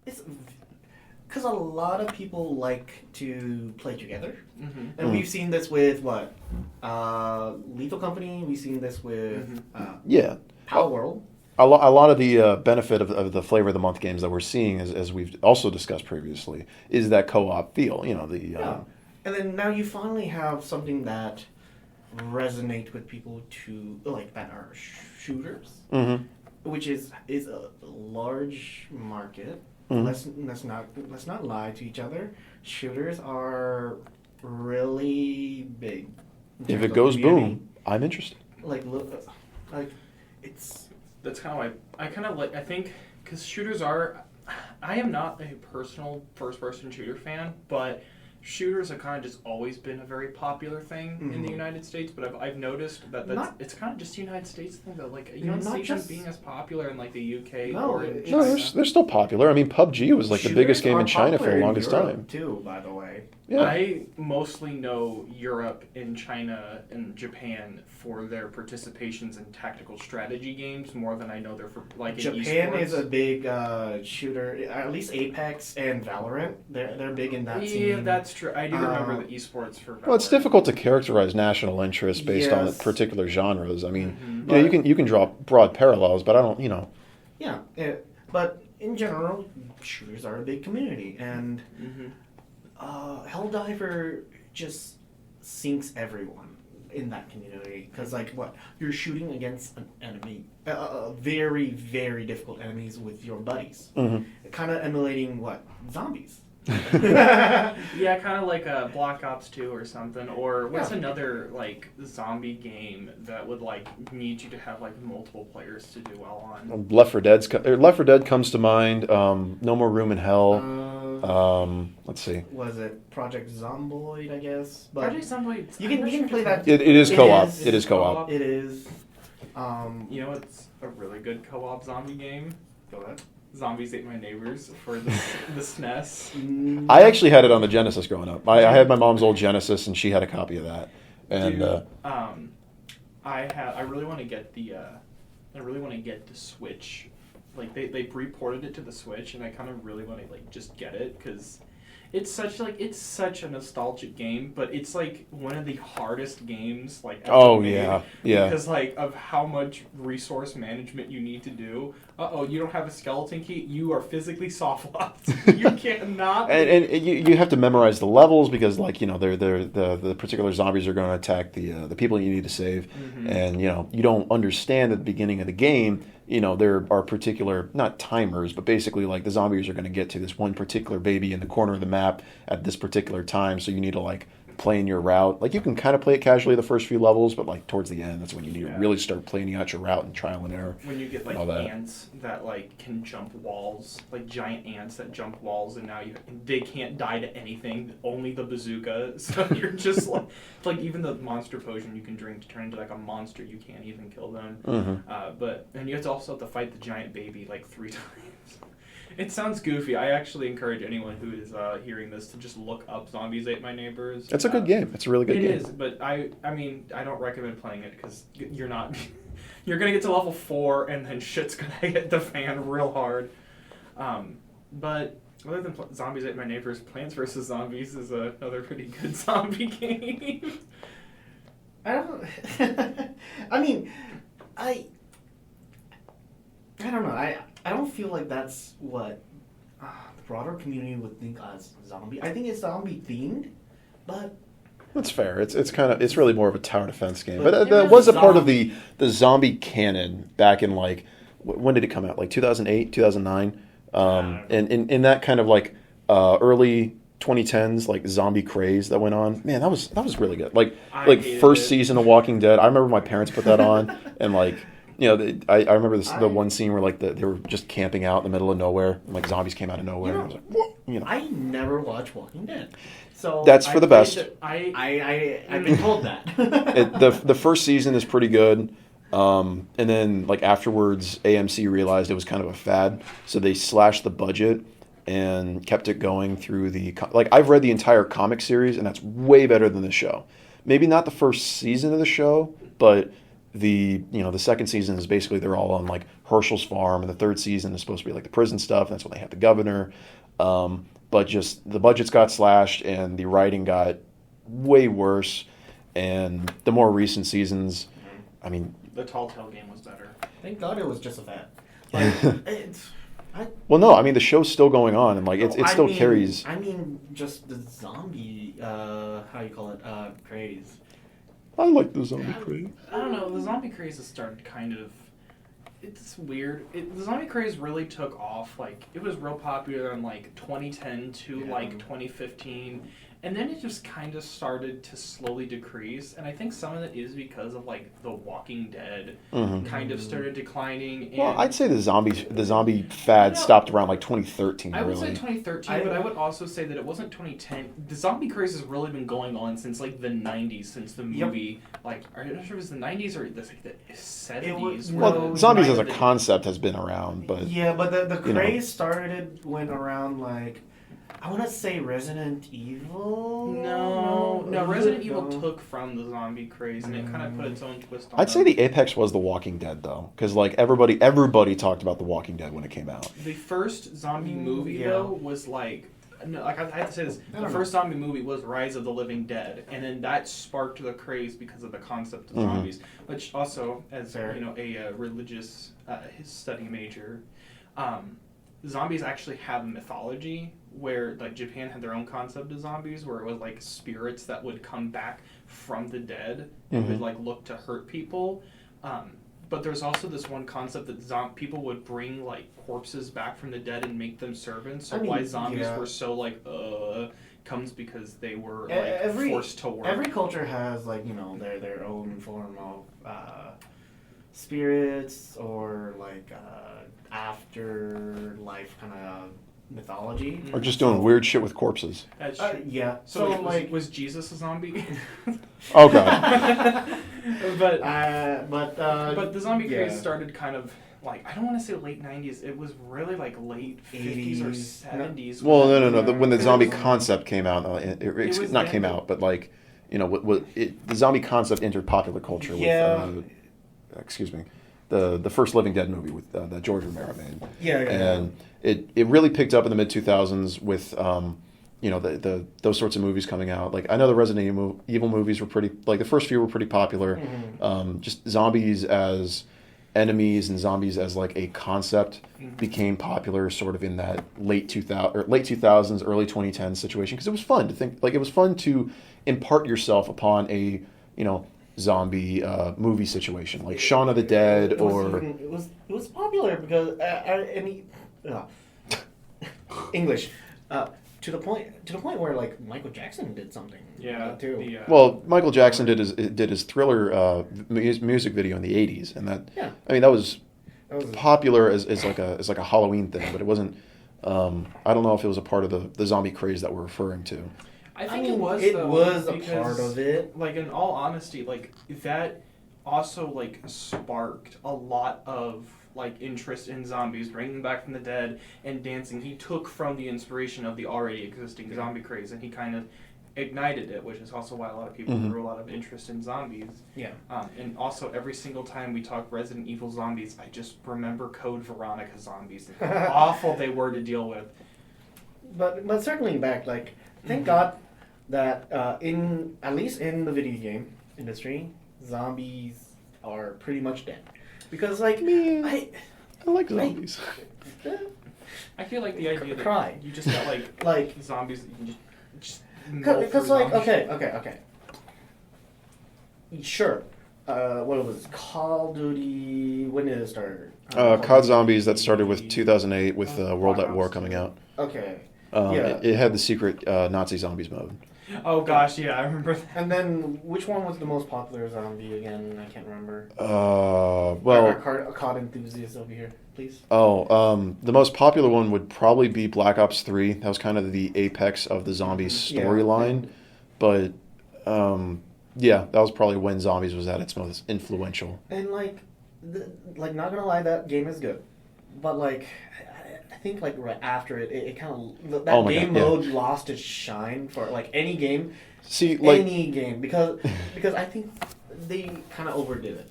it's because a lot of people like to play together, and Mm-hmm. we've seen this with what Lethal Company. We've seen this with Yeah. Power World. A lot of the benefit of the flavor of the month games that we're seeing, as we've also discussed previously, is that co-op feel. You know, And then now you finally have something that resonates with people that are shooters, which is a large market. Let's not lie to each other. Shooters are really big. If it goes boom, I'm interested. It's. That's kind of I think, because shooters are, I am not a personal first-person shooter fan, but shooters have kind of just always been a very popular thing in the United States, but I've noticed it's kind of just a United States thing, though. Like, you don't see them being as popular in, like, the UK or in China. No, they're still popular. I mean, PUBG was, like, the biggest game in China for the longest time. Too, by the way. Yeah. I mostly know Europe and China and Japan for their participations in tactical strategy games more than I know they're for, like, in Japan esports. is a big shooter. At least Apex and Valorant, they're big in that scene. Yeah, that's true. I do remember the esports for Valorant. Well, it's difficult to characterize national interest based on particular genres. I mean, you can draw broad parallels, but I don't, Yeah, but in general, shooters are a big community, and Helldiver just sinks everyone in that community because, you're shooting against an enemy, very, very difficult enemies with your buddies, kind of emulating zombies. Yeah, kind of like a Black Ops 2 or something, or what's another zombie game that would need you to have multiple players to do well on? Left 4 Dead comes to mind. No More Room in Hell. Let's see. Was it Project Zomboid? I guess. But Project Zomboid. You can play that. It is co-op. It is co-op. It is. You know, it's a really good co-op zombie game. Go ahead. Zombies Ate My Neighbors for the SNES. I actually had it on the Genesis growing up. I had my mom's old Genesis, and she had a copy of that. And Dude, I really want to get the Switch. Like they reported it to the Switch, and I kind of really want to just get it because it's such a nostalgic game, but it's one of the hardest games ever made. Yeah. Because of how much resource management you need to do. You don't have a skeleton key. You are physically soft locked. You cannot. and you have to memorize the levels because they're the particular zombies are going to attack the people you need to save, and you don't understand at the beginning of the game. There are particular, not timers, but basically the zombies are going to get to this one particular baby in the corner of the map at this particular time. So you need to plan your route. You can kind of play it casually the first few levels, but towards the end, that's when you need to really start planning out your route and trial and error. When you get ants that can jump walls, giant ants that jump walls, and now they can't die to anything, only the bazooka. So you're just even the monster potion you can drink to turn into a monster, you can't even kill them. And you also have to fight the giant baby 3 times. It sounds goofy. I actually encourage anyone who is hearing this to just look up Zombies Ate My Neighbors. It's a good game. It's a really good game. It is, but I mean, I don't recommend playing it because you're not... You're going to get to level 4 and then shit's going to hit the fan real hard. But other than Zombies Ate My Neighbors, Plants vs. Zombies is another pretty good zombie game. I don't... I mean, I don't know. I don't feel like that's what the broader community would think as zombie. I think it's zombie themed, but that's fair. It's really more of a tower defense game. But that was a part of the zombie canon back in when did it come out? 2008, 2009. And in that kind of early 2010s zombie craze that went on. Man, that was really good. First season of Walking Dead. I remember my parents put that on and I remember the one scene where they were just camping out in the middle of nowhere, and zombies came out of nowhere. And I was whoa, I never watched Walking Dead, so that's for the best. I've been told that. The first season is pretty good, and then afterwards, AMC realized it was kind of a fad, so they slashed the budget and kept it going through the I've read the entire comic series, and that's way better than the show. Maybe not the first season of the show, but the second season is basically they're all on like Herschel's farm, and the third season is supposed to be like the prison stuff. And that's when they have the governor. But just the budgets got slashed and the writing got way worse. And the more recent seasons, I mean, the Telltale game was better. Thank God it was just a fad. Like, well, no, I mean the show's still going on, and like it still carries. I mean, just the zombie, how you call it, craze. I like the zombie craze. I don't know. The zombie craze has started kind of. It's weird. The zombie craze really took off. Like it was real popular in like 2010 to like 2015. And then it just kind of started to slowly decrease, and I think some of it is because of like The Walking Dead kind of started declining. And well, I'd say the zombie fad stopped around like 2013. I would really. say 2013, but I would also say that it wasn't 2010. The zombie craze has really been going on since like the 90s, since the movie. Like, I'm not sure if it was the 90s or the 70s. Well, zombies as a concept has been around, but yeah, but the craze started when around like. I want to say Resident Evil. No, Resident Evil took from the zombie craze, and it kind of put its own twist on it. I'd say the apex was The Walking Dead, though, because like everybody talked about The Walking Dead when it came out. The first zombie movie though was like, no, like I have to say this. The first zombie movie was Rise of the Living Dead, and then that sparked the craze because of the concept of zombies, which also, as a religious study major, zombies actually have a mythology where like Japan had their own concept of zombies where it was like spirits that would come back from the dead and would like look to hurt people. But there's also this one concept that people would bring like corpses back from the dead and make them servants. So why zombies were so like comes because they were like forced to work. Every culture has like their own form of spirits or like afterlife kind of mythology. Or just doing weird shit with corpses. Yeah. So like, was Jesus a zombie? Oh god. but the zombie craze started kind of like, I don't want to say late 90s. It was really like late 50s or 70s. Well, no. When the zombie concept came out, but like, the zombie concept entered popular culture with, the first Living Dead movie with that George Romero made. And it really picked up in the mid 2000s with those sorts of movies coming out. Like I know the Resident Evil movies were pretty, like the first few were pretty popular. Just zombies as enemies and zombies as like a concept became popular sort of in that late 2000s, early 2010s situation, because it was fun to think, like it was fun to impart yourself upon a zombie movie situation like Shaun of the Dead it was popular because English to the point where like Michael Jackson did something too. Well, Michael Jackson did his Thriller music video in the 80s, and that was popular as like a Halloween thing, but it wasn't. I don't know if it was a part of the zombie craze that we're referring to. I think it was. It was a part of it. Like in all honesty, like that also like sparked a lot of like interest in zombies, bringing them back from the dead and dancing. He took from the inspiration of the already existing zombie craze, and he kind of ignited it, which is also why a lot of people grew a lot of interest in zombies. Yeah. And also every single time we talk Resident Evil zombies, I just remember Code Veronica zombies and how awful they were to deal with. But circling back, like thank God that at least in the video game industry, zombies are pretty much dead. Because like I like zombies. I feel like the idea that you just got like zombies that you can just because like okay. Sure. What was it? Call of Duty? When did it start? COD Zombies, that started with 2008 with World at War coming out. Okay. It had the secret Nazi zombies mode. Oh gosh, yeah, I remember that. And then, which one was the most popular zombie again? I can't remember. Well, COD enthusiasts over here, please. The most popular one would probably be Black Ops 3. That was kind of the apex of the zombie storyline. But, that was probably when zombies was at its most influential. And like not gonna lie, that game is good, but like. I think like right after it kind of that game mode lost its shine for like any game. See, like any game because I think they kind of overdid it.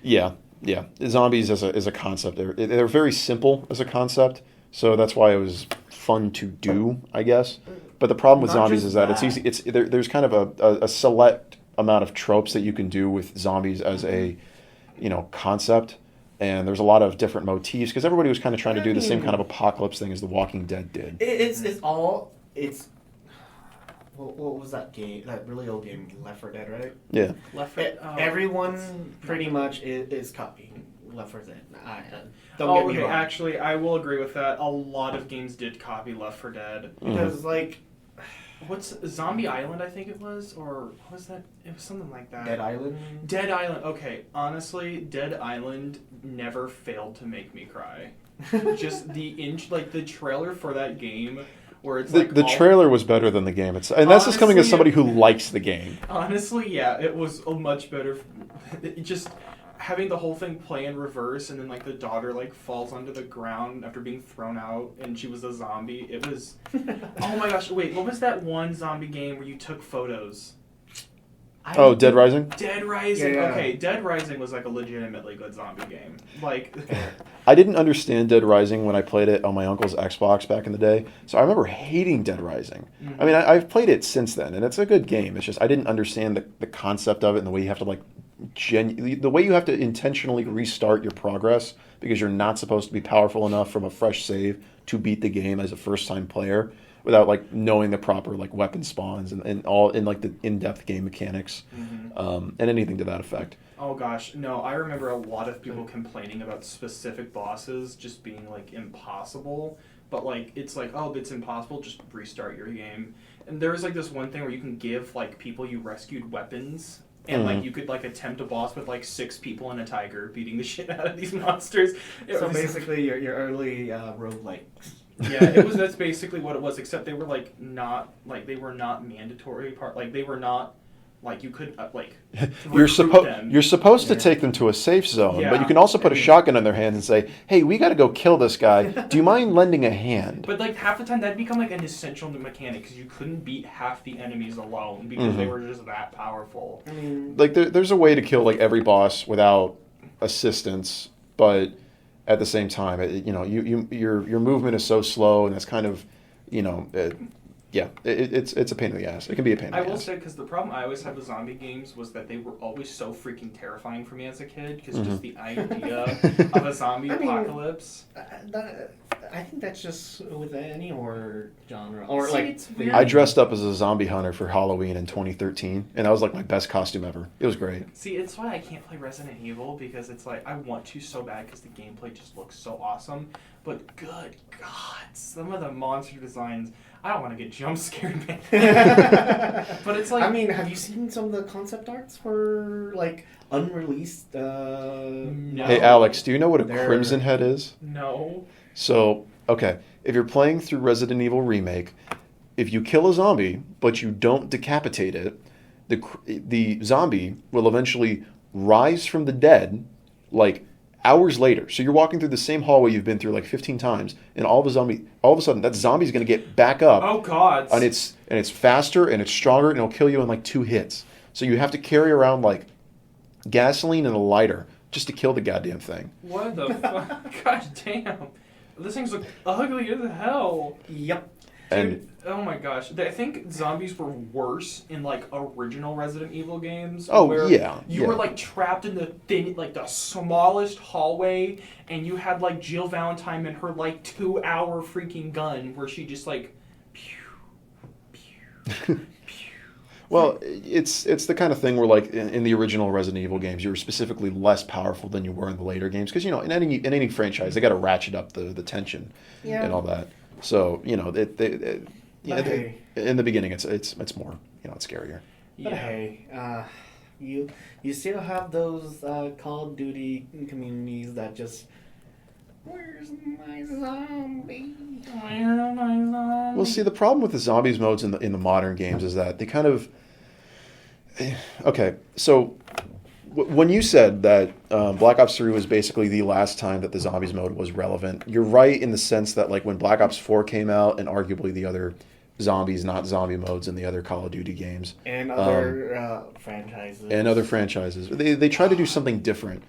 Yeah. Zombies as a concept, they're very simple as a concept, so that's why it was fun to do, I guess. But the problem with Not zombies just is that it's easy. There's kind of a select amount of tropes that you can do with zombies as a concept, and there's a lot of different motifs because everybody was kind of trying to do the same kind of apocalypse thing as The Walking Dead did. What was that game? That really old game, Left 4 Dead, right? Yeah. Everyone pretty much is copying Left 4 Dead. Don't get me wrong. Actually, I will agree with that. A lot of games did copy Left 4 Dead. Because, what's Zombie Island, I think it was? Or what was that? It was something like that. Dead Island? Dead Island. Okay, honestly, Dead Island never failed to make me cry. Just the trailer for that game... Where it's the trailer was better than the game. That's just coming as somebody who likes the game. Honestly, yeah, it was much better. Just having the whole thing play in reverse, and then the daughter falls onto the ground after being thrown out, and she was a zombie. It was, oh my gosh! Wait, what was that one zombie game where you took photos? Dead Rising? Dead Rising. Yeah. Okay, Dead Rising was a legitimately good zombie game. I didn't understand Dead Rising when I played it on my uncle's Xbox back in the day, so I remember hating Dead Rising. Mm-hmm. I mean, I've played it since then, and it's a good game. It's just I didn't understand the concept of it and the way you have to the way you have to intentionally restart your progress because you're not supposed to be powerful enough from a fresh save to beat the game as a first-time player. Without knowing the proper weapon spawns and all in the in-depth game mechanics, and anything to that effect. Oh gosh, no! I remember a lot of people complaining about specific bosses just being impossible. But it's it's impossible. Just restart your game. And there was this one thing where you can give people you rescued weapons. And you could attempt a boss with 6 people and a tiger beating the shit out of these monsters. Basically, your early roguelikes. Yeah, that's basically what it was. Except they were they were not mandatory they were not you could you're supposed to take them to a safe zone, but you can also put a shotgun in their hand and say, "Hey, we got to go kill this guy. Do you mind lending a hand?" But half the time that'd become an essential mechanic because you couldn't beat half the enemies alone because they were just that powerful. I mean, there's a way to kill every boss without assistance, but at the same time, your movement is so slow, and that's kind of, it's a pain in the ass. It can be a pain in the ass. I will say, because the problem I always had with zombie games was that they were always so freaking terrifying for me as a kid, because just the idea of a zombie apocalypse. I think that's just with any horror genre. Or it's weird. I dressed up as a zombie hunter for Halloween in 2013, and that was my best costume ever. It was great. See, it's why I can't play Resident Evil, because it's I want to so bad because the gameplay just looks so awesome. But good God, some of the monster designs, I don't want to get jump scared, man. But it's I mean, have you seen some of the concept arts for unreleased? No. Hey, Alex, do you know what a Crimson Head is? No. So, okay, if you're playing through Resident Evil Remake, if you kill a zombie, but you don't decapitate it, the zombie will eventually rise from the dead, hours later. So you're walking through the same hallway you've been through 15 times, and all of a sudden that zombie's going to get back up. Oh God! And it's faster and it's stronger, and it'll kill you in 2 hits. So you have to carry around gasoline and a lighter just to kill the goddamn thing. What the fuck? God damn! This thing's ugly as hell. Yep. Dude, oh my gosh. I think zombies were worse in original Resident Evil games. Oh, where yeah. You were trapped in the smallest hallway, and you had Jill Valentine and her 2-hour freaking gun where she just pew, pew, pew. Well, it's the kind of thing where in the original Resident Evil games, you were specifically less powerful than you were in the later games because in any franchise they got to ratchet up the tension and all that. So in the beginning it's more it's scarier. But hey, you still have those Call of Duty communities that just, where's my zombie? Where's my zombie? Well, see, the problem with the zombies modes in the modern games is that they kind of okay. So when you said that Black Ops 3 was basically the last time that the zombies mode was relevant, you're right in the sense that when Black Ops 4 came out and arguably the other zombies, not zombie modes in the other Call of Duty games. And other franchises. And other franchises. They try to do something different.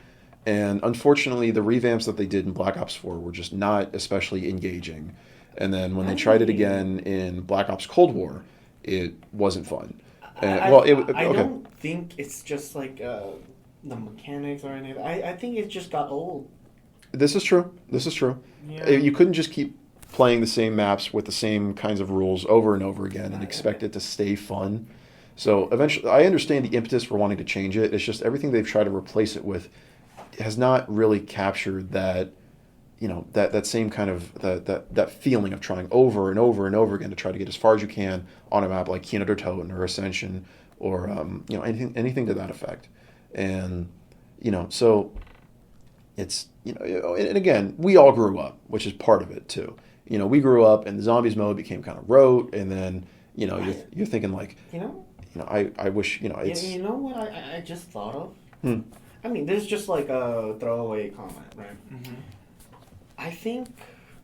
And unfortunately, the revamps that they did in Black Ops 4 were just not especially engaging. And then when they tried it again in Black Ops Cold War, it wasn't fun. I don't think it's just like the mechanics or anything. I think it just got old. This is true. Yeah. You couldn't just keep playing the same maps with the same kinds of rules over and over again and expect it to stay fun. So eventually, I understand the impetus for wanting to change it. It's just everything they've tried to replace it with has not really captured that, that same kind of that feeling of trying over and over and over again to try to get as far as you can on a map like Kino der Toten or Ascension or anything to that effect. And so it's and again, we all grew up, which is part of it too. We grew up and the zombies mode became kind of rote, and then you're thinking like I wish it's you know what I just thought of. I mean, there's just like a throwaway comment, right? Mm-hmm. I think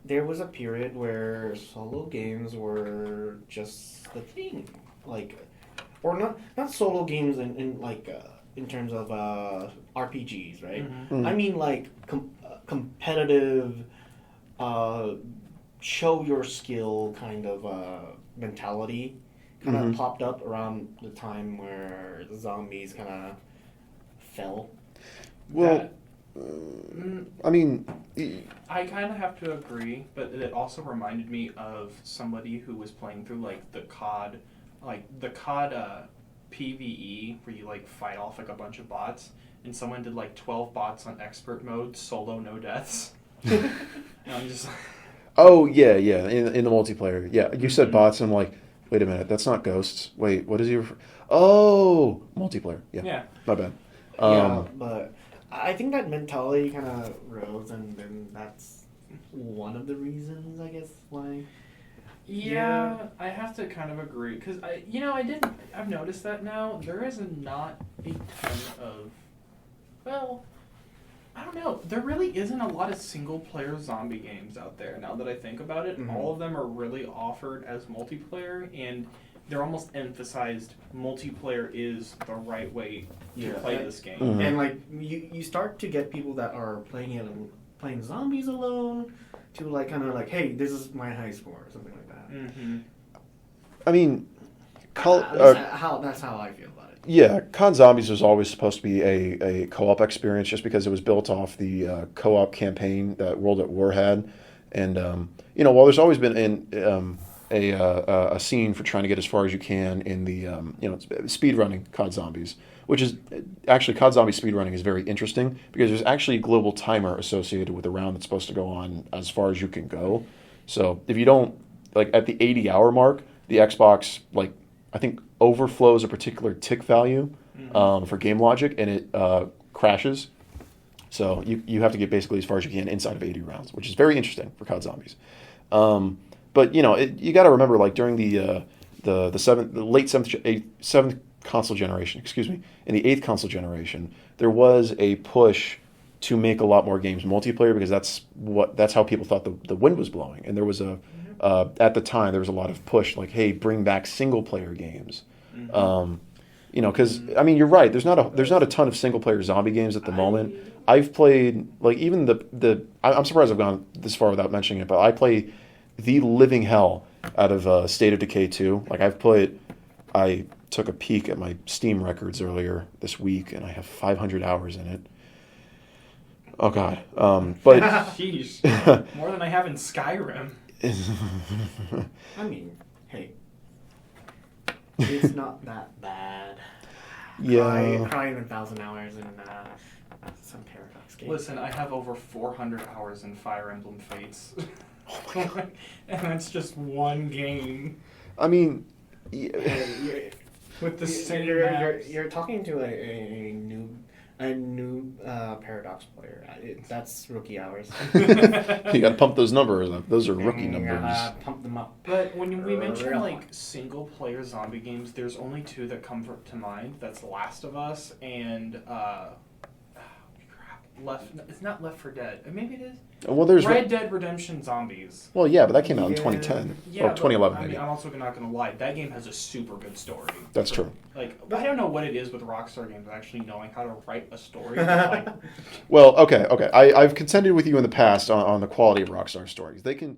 there was a period where solo games were just the thing, like, or not solo games in terms of RPGs, right? Mm-hmm. I mean like competitive, show your skill kind of mentality kind of popped up around the time where the zombies kind of fell. Well, I mean, I kind of have to agree, but it also reminded me of somebody who was playing through the COD PvE, where you fight off a bunch of bots, and someone did 12 bots on expert mode, solo, no deaths. And I'm just like, oh yeah, in the multiplayer, yeah. You said bots, and I'm like, wait a minute, that's not ghosts. Wait, what is he? Oh, multiplayer. Yeah, my bad. Yeah, but I think that mentality kind of rose, and then that's one of the reasons, I guess, why. Yeah, I have to kind of agree, because I've noticed that now there is not a ton of, well, I don't know, there really isn't a lot of single player zombie games out there now that I think about it. Mm-hmm. All of them are really offered as multiplayer, and they're almost emphasized multiplayer is the right way to play this game. Mm-hmm. And you start to get people that are playing zombies alone to hey, this is my high score or something like that. Mm-hmm. I mean, that's how I feel about it. Yeah, COD Zombies was always supposed to be a co-op experience, just because it was built off the co-op campaign that World at War had, and while there's always been a scene for trying to get as far as you can in the speedrunning COD Zombies, which is actually COD Zombie speedrunning is very interesting because there's actually a global timer associated with the round that's supposed to go on as far as you can go. So if you don't at the 80-hour mark, the Xbox I think overflows a particular tick value for game logic, and it crashes. So you have to get basically as far as you can inside of 80 rounds, which is very interesting for COD Zombies. But you got to remember, during the late seventh console generation, in the 8th console generation, there was a push to make a lot more games multiplayer, because that's how people thought the wind was blowing, and there was at the time there was a lot of push hey, bring back single player games. Because you're right. There's not a ton of single player zombie games at the moment. I've played even I'm surprised I've gone this far without mentioning it, but I play the living hell out of State of Decay 2. I took a peek at my Steam records earlier this week, and I have 500 hours in it. Oh God! But jeez, more than I have in Skyrim. I mean, hey, it's not that bad. Yeah. Probably 1,000 hours in some Paradox games. Listen, I have over 400 hours in Fire Emblem Fates. Oh my God. And that's just one game. I mean, with the same you're talking to a new Paradox player. That's rookie hours. You got to pump those numbers up. Those are rookie numbers. Pump them up. But when we mention single player zombie games, there's only two that come to mind. That's Last of Us and It's not Left 4 Dead. Maybe it is. Well, there's Red Dead Redemption Zombies. Well, yeah, but that came out in 2010 or 2011. I mean, maybe. I'm also not going to lie. That game has a super good story. That's true. Like, I don't know what it is with Rockstar games actually knowing how to write a story. Like, Well, okay. I've contended with you in the past on the quality of Rockstar stories. They can